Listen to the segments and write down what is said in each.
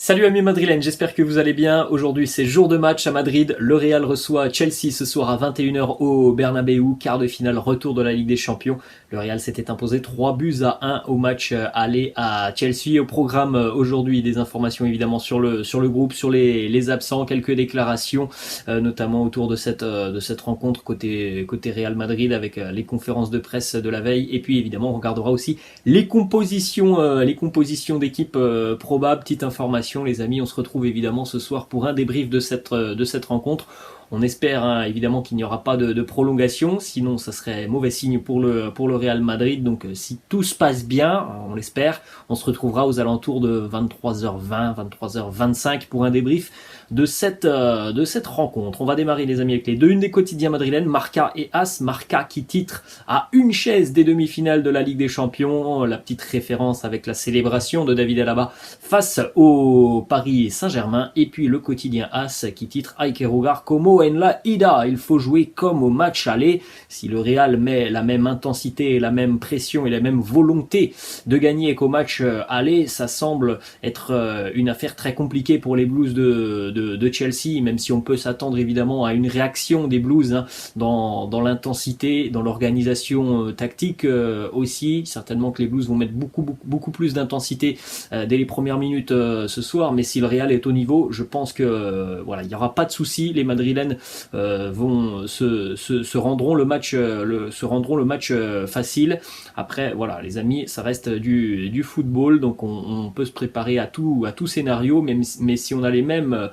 Salut amis madrilènes, j'espère que vous allez bien. Aujourd'hui c'est jour de match à Madrid. Le Real reçoit Chelsea ce soir à 21h au Bernabéu, quart de finale retour de la Ligue des Champions. Le Real s'était imposé 3-1 au match aller à Chelsea. Au programme aujourd'hui des informations évidemment sur le groupe, sur les absents, quelques déclarations notamment autour de cette rencontre côté Real Madrid avec les conférences de presse de la veille. Et puis évidemment on regardera aussi les compositions d'équipes probables. Petite information les amis, on se retrouve évidemment ce soir pour un débrief de cette rencontre. On espère évidemment qu'il n'y aura pas de prolongation, sinon ça serait mauvais signe pour le Real Madrid. Donc si tout se passe bien, on l'espère, on se retrouvera aux alentours de 23h20, 23h25 pour un débrief de cette rencontre. On va démarrer les amis avec les deux-une des quotidiens madrilènes, Marca et AS. Marca qui titre à une chaise des demi-finales de la Ligue des Champions, la petite référence avec la célébration de David Alaba face au Paris Saint-Germain. Et puis le quotidien AS qui titre Hay que jugar como en la ida, il faut jouer comme au match aller. Si le Real met la même intensité, la même pression et la même volonté de gagner qu'au match aller, ça semble être une affaire très compliquée pour les Blues de Chelsea, même si on peut s'attendre évidemment à une réaction des Blues dans l'intensité, dans l'organisation tactique aussi. Certainement que les Blues vont mettre beaucoup plus d'intensité dès les premières minutes ce soir, mais si le Real est au niveau, je pense que voilà, il n'y aura pas de souci. Les Madrilènes vont se rendront le match facile. Après voilà les amis, ça reste du football, donc on peut se préparer à tout scénario, mais si on a les mêmes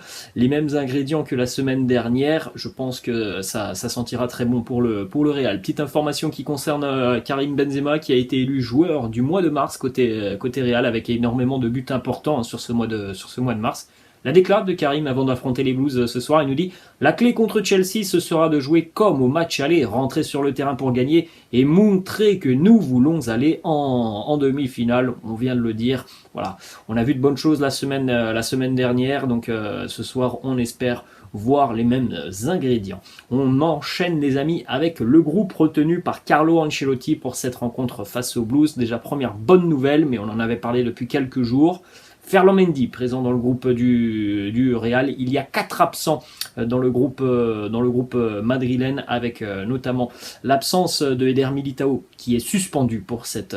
ingrédients que la semaine dernière, je pense que ça sentira très bon pour le Real. Petite information qui concerne Karim Benzema qui a été élu joueur du mois de mars côté Real avec énormément de buts importants sur ce mois de mars. La déclaration de Karim avant d'affronter les Blues ce soir, il nous dit « La clé contre Chelsea, ce sera de jouer comme au match aller, rentrer sur le terrain pour gagner et montrer que nous voulons aller en demi-finale. » On vient de le dire. Voilà, on a vu de bonnes choses la semaine dernière, donc ce soir on espère voir les mêmes ingrédients. On enchaîne les amis avec le groupe retenu par Carlo Ancelotti pour cette rencontre face aux Blues. Déjà première bonne nouvelle, mais on en avait parlé depuis quelques jours. Ferland Mendy présent dans le groupe du Real. Il y a 4 absents dans le groupe madrilène avec notamment l'absence de Eder Militao qui est suspendu pour cette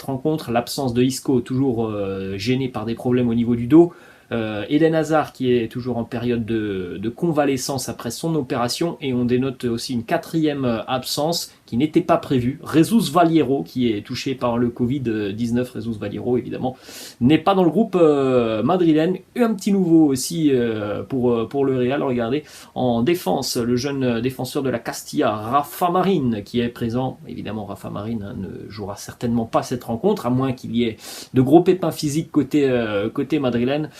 rencontre, l'absence de Isco toujours gêné par des problèmes au niveau du dos. Eden Hazard qui est toujours en période de convalescence après son opération, et on dénote aussi une 4e absence qui n'était pas prévue. Jesus Valiero qui est touché par le Covid-19. Jesus Valiero évidemment n'est pas dans le groupe madrilène. Un petit nouveau aussi pour le Real, regardez, en défense, le jeune défenseur de la Castilla, Rafa Marín, qui est présent. Évidemment Rafa Marín ne jouera certainement pas cette rencontre, à moins qu'il y ait de gros pépins physiques côté madrilène.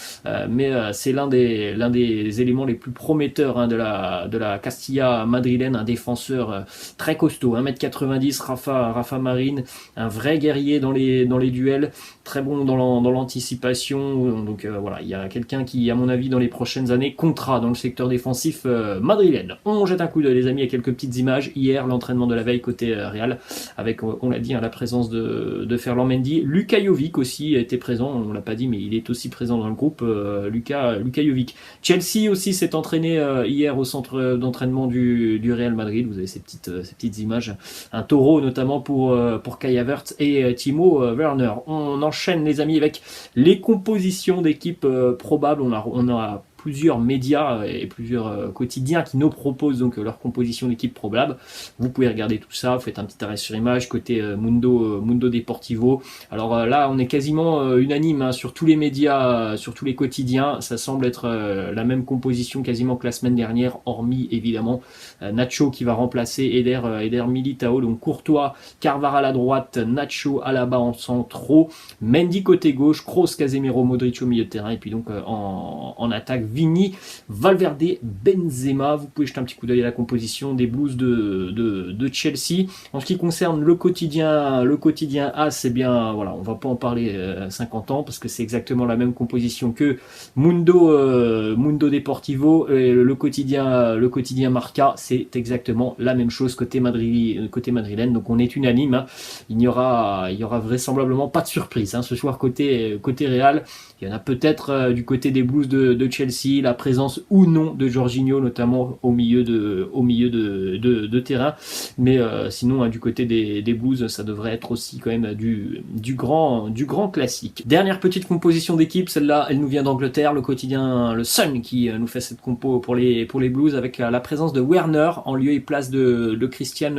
Mais c'est l'un des éléments les plus prometteurs de la Castilla madrilène, un défenseur très costaud, 1m90, Rafa Marín, un vrai guerrier dans les duels, très bon dans l'anticipation. Donc voilà, il y a quelqu'un qui, à mon avis, dans les prochaines années, comptera dans le secteur défensif madrilène. On jette un coup d'œil les amis à quelques petites images. Hier, l'entraînement de la veille côté Real, avec, on l'a dit, la présence de Ferland Mendy. Luka Jovic aussi était présent, on l'a pas dit, mais il est aussi présent dans le groupe. Luka Jovic. Chelsea aussi s'est entraîné hier au centre d'entraînement du Real Madrid. Vous avez ces petites images, un taureau notamment pour Kai Havertz et Timo Werner. On enchaîne les amis avec les compositions d'équipes probables. On a plusieurs médias et plusieurs quotidiens qui nous proposent donc leur composition d'équipe probable. Vous pouvez regarder tout ça, vous faites un petit arrêt sur image côté Mundo Deportivo. Alors là, on est quasiment unanime sur tous les médias, sur tous les quotidiens. Ça semble être la même composition quasiment que la semaine dernière, hormis évidemment Nacho qui va remplacer Eder Militao. Donc Courtois, Carvajal à droite, Nacho, Alaba en centraux, Mendy côté gauche, Kroos, Casemiro, Modric au milieu de terrain, et puis donc en attaque Vini, Valverde, Benzema. Vous pouvez jeter un petit coup d'œil à la composition des Blues de Chelsea. En ce qui concerne le quotidien AS, eh bien voilà, on va pas en parler 50 ans parce que c'est exactement la même composition que Mundo Deportivo et le quotidien Marca, c'est exactement la même chose côté madrilène. Donc on est unanime, hein. Il y aura vraisemblablement pas de surprise, hein, ce soir côté Real. Il y en a peut-être du côté des Blues de Chelsea, la présence ou non de Jorginho, notamment au milieu de terrain. Mais sinon, hein, du côté des Blues, ça devrait être aussi quand même du grand classique. Dernière petite composition d'équipe, celle-là, elle nous vient d'Angleterre, le quotidien, le Sun qui nous fait cette compo pour les Blues avec la présence de Werner en lieu et place de Christian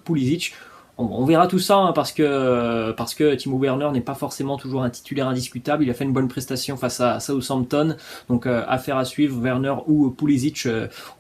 Pulisic. On verra tout ça, hein, parce que Timo Werner n'est pas forcément toujours un titulaire indiscutable. Il a fait une bonne prestation face à Southampton, donc affaire à suivre, Werner ou Pulisic.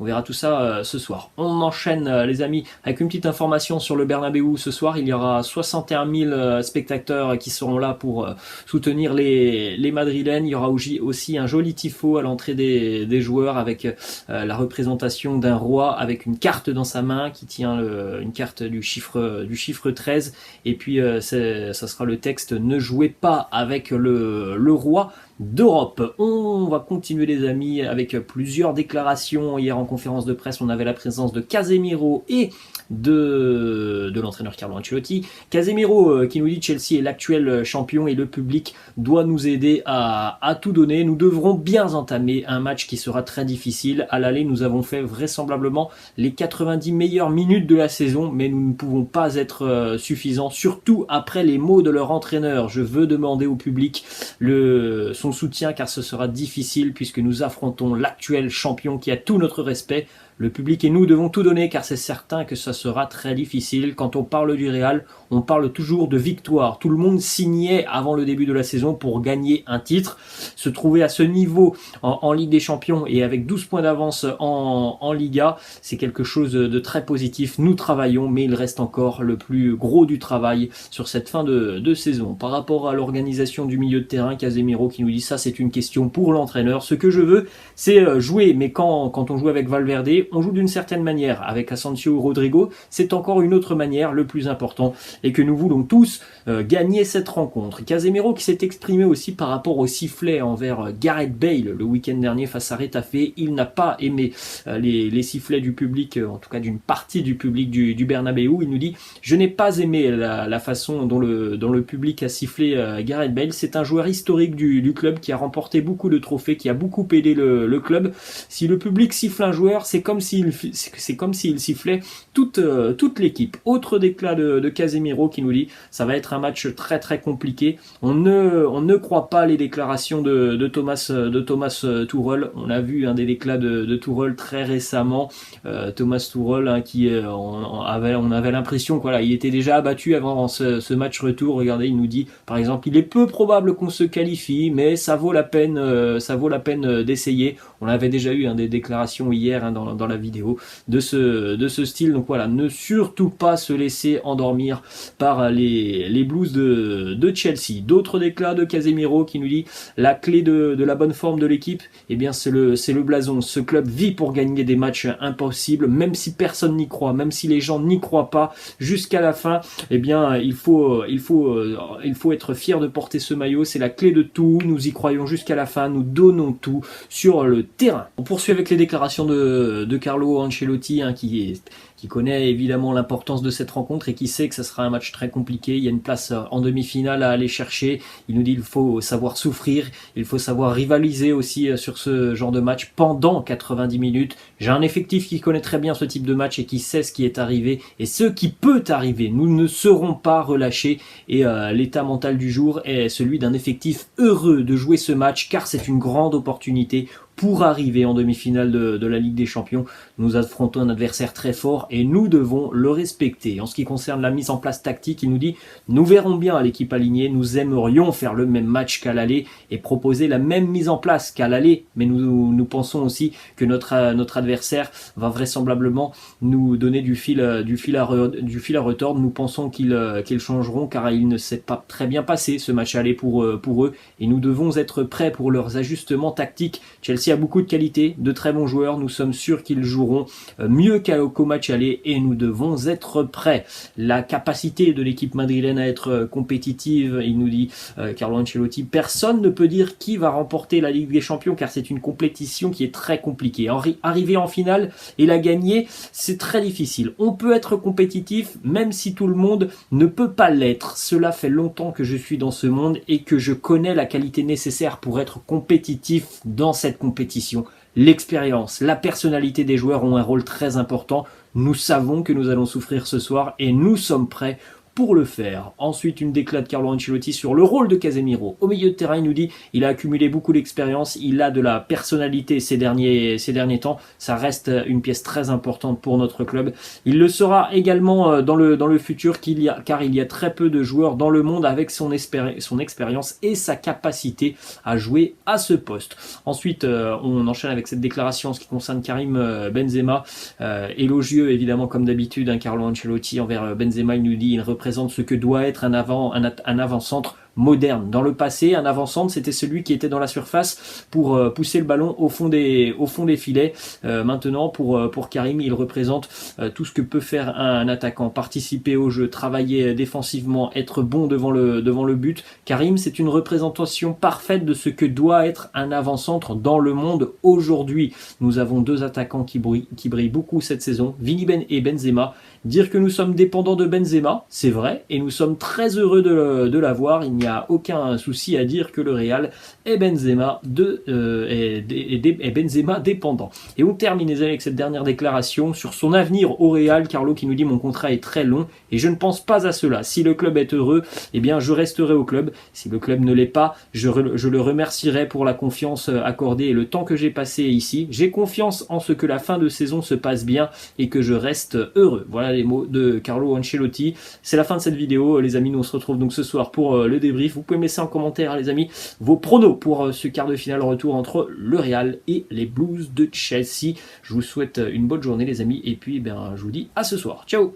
On verra tout ça ce soir. On enchaîne, les amis, avec une petite information sur le Bernabéu. Ce soir, il y aura 61 000 spectateurs qui seront là pour soutenir les Madrilènes. Il y aura aussi un joli tifo à l'entrée des joueurs avec la représentation d'un roi avec une carte dans sa main qui tient une carte du chiffre 13, et puis ça sera le texte: ne jouez pas avec le roi d'Europe. On va continuer, les amis, avec plusieurs déclarations. Hier en conférence de presse, on avait la présence de Casemiro et de l'entraîneur Carlo Ancelotti. Casemiro qui nous dit: Chelsea est l'actuel champion et le public doit nous aider à tout donner. Nous devrons bien entamer un match qui sera très difficile. À l'aller, nous avons fait vraisemblablement les 90 meilleures minutes de la saison, mais nous ne pouvons pas être suffisants, surtout après les mots de leur entraîneur. Je veux demander au public son soutien, car ce sera difficile puisque nous affrontons l'actuel champion qui a tout notre respect. Le public et nous devons tout donner, car c'est certain que ça sera très difficile. Quand on parle du Real, on parle toujours de victoire. Tout le monde signait avant le début de la saison pour gagner un titre. Se trouver à ce niveau en Ligue des Champions et avec 12 points d'avance en Liga, c'est quelque chose de très positif. Nous travaillons, mais il reste encore le plus gros du travail sur cette fin de saison. Par rapport à l'organisation du milieu de terrain, Casemiro qui nous dit: ça, c'est une question pour l'entraîneur. Ce que je veux, c'est jouer, mais quand on joue avec Valverde, on joue d'une certaine manière. Avec Asensio ou Rodrigo, c'est encore une autre manière. Le plus important est que nous voulons tous gagner cette rencontre. Casemiro qui s'est exprimé aussi par rapport au sifflet envers Gareth Bale le week-end dernier face à Retafe. Il n'a pas aimé les sifflets du public, en tout cas d'une partie du public du Bernabéu. Il nous dit: je n'ai pas aimé la façon dont le public a sifflé Gareth Bale. C'est un joueur historique du club qui a remporté beaucoup de trophées, qui a beaucoup aidé le club. Si le public siffle un joueur, c'est comme s'il sifflait toute l'équipe. Autre déclat de Casemiro qui nous dit: ça va être un match très très compliqué. On ne croit pas les déclarations de Thomas Tuchel. On a vu des déclats de Tuchel très récemment. Thomas Tuchel, qui on avait l'impression qu'il était déjà abattu avant ce match retour. Regardez, il nous dit par exemple: il est peu probable qu'on se qualifie, mais ça vaut la peine d'essayer. On avait déjà eu des déclarations hier dans la vidéo de ce style. Donc voilà, ne surtout pas se laisser endormir par les Blues de Chelsea. D'autres déclats de Casemiro qui nous dit: la clé de la bonne forme de l'équipe, eh bien c'est le blason. Ce club vit pour gagner des matchs impossibles, même si personne n'y croit, même si les gens n'y croient pas jusqu'à la fin. Eh bien il faut être fier de porter ce maillot. C'est la clé de tout. Nous y croyons jusqu'à la fin. Nous donnons tout sur le terrain. On poursuit avec les déclarations de Carlo Ancelotti, qui connaît évidemment l'importance de cette rencontre et qui sait que ça sera un match très compliqué. Il y a une place en demi-finale à aller chercher. Il nous dit: il faut savoir souffrir, il faut savoir rivaliser aussi sur ce genre de match pendant 90 minutes. J'ai un effectif qui connaît très bien ce type de match et qui sait ce qui est arrivé et ce qui peut arriver. Nous ne serons pas relâchés, et l'état mental du jour est celui d'un effectif heureux de jouer ce match, car c'est une grande opportunité pour arriver en demi-finale de la Ligue des Champions. Nous affrontons un adversaire très fort, et nous devons le respecter. En ce qui concerne la mise en place tactique, il nous dit « Nous verrons bien à l'équipe alignée, nous aimerions faire le même match qu'à l'aller et proposer la même mise en place qu'à l'aller, mais nous pensons aussi que notre adversaire va vraisemblablement nous donner du fil à retordre. Nous pensons qu'ils changeront car il ne s'est pas très bien passé ce match aller pour eux et nous devons être prêts pour leurs ajustements tactiques. Chelsea a beaucoup de qualité, de très bons joueurs, nous sommes sûrs qu'ils joueront mieux qu'au match aller et nous devons être prêts. La capacité de l'équipe madrilène à être compétitive, il nous dit Carlo Ancelotti, personne ne peut dire qui va remporter la Ligue des Champions car c'est une compétition qui est très compliquée. Arriver en finale et la gagner, c'est très difficile. On peut être compétitif même si tout le monde ne peut pas l'être. Cela fait longtemps que je suis dans ce monde et que je connais la qualité nécessaire pour être compétitif dans cette compétition. L'expérience, la personnalité des joueurs ont un rôle très important. Nous savons que nous allons souffrir ce soir et nous sommes prêts pour le faire. Ensuite, une déclat de Carlo Ancelotti sur le rôle de Casemiro. Au milieu de terrain, il nous dit il a accumulé beaucoup d'expérience, il a de la personnalité ces derniers temps. Ça reste une pièce très importante pour notre club. Il le sera également dans le futur car il y a très peu de joueurs dans le monde avec son expérience et sa capacité à jouer à ce poste. Ensuite, on enchaîne avec cette déclaration en ce qui concerne Karim Benzema. Élogieux évidemment comme d'habitude, Carlo Ancelotti envers Benzema. Il nous dit il représente ce que doit être un avant-centre moderne. Dans le passé, un avant-centre, c'était celui qui était dans la surface pour pousser le ballon au fond des filets. Maintenant, pour Karim, il représente tout ce que peut faire un attaquant. Participer au jeu, travailler défensivement, être bon devant le but. Karim, c'est une représentation parfaite de ce que doit être un avant-centre dans le monde aujourd'hui. Nous avons deux attaquants qui brillent beaucoup cette saison, Vini et Benzema. Dire que nous sommes dépendants de Benzema, c'est vrai, et nous sommes très heureux de l'avoir. Il n'y a aucun souci à dire que le Real est Benzema dépendant. Et on termine les amis avec cette dernière déclaration sur son avenir au Real. Carlo qui nous dit mon contrat est très long et je ne pense pas à cela. Si le club est heureux, eh bien je resterai au club. Si le club ne l'est pas, je le remercierai pour la confiance accordée et le temps que j'ai passé ici. J'ai confiance en ce que la fin de saison se passe bien et que je reste heureux. Voilà les mots de Carlo Ancelotti. C'est la fin de cette vidéo les amis. Nous on se retrouve donc ce soir pour le débrief. Vous pouvez me laisser en commentaire les amis vos pronos pour ce quart de finale retour entre le Real et les Blues de Chelsea. Je vous souhaite une bonne journée les amis et puis je vous dis à ce soir. Ciao.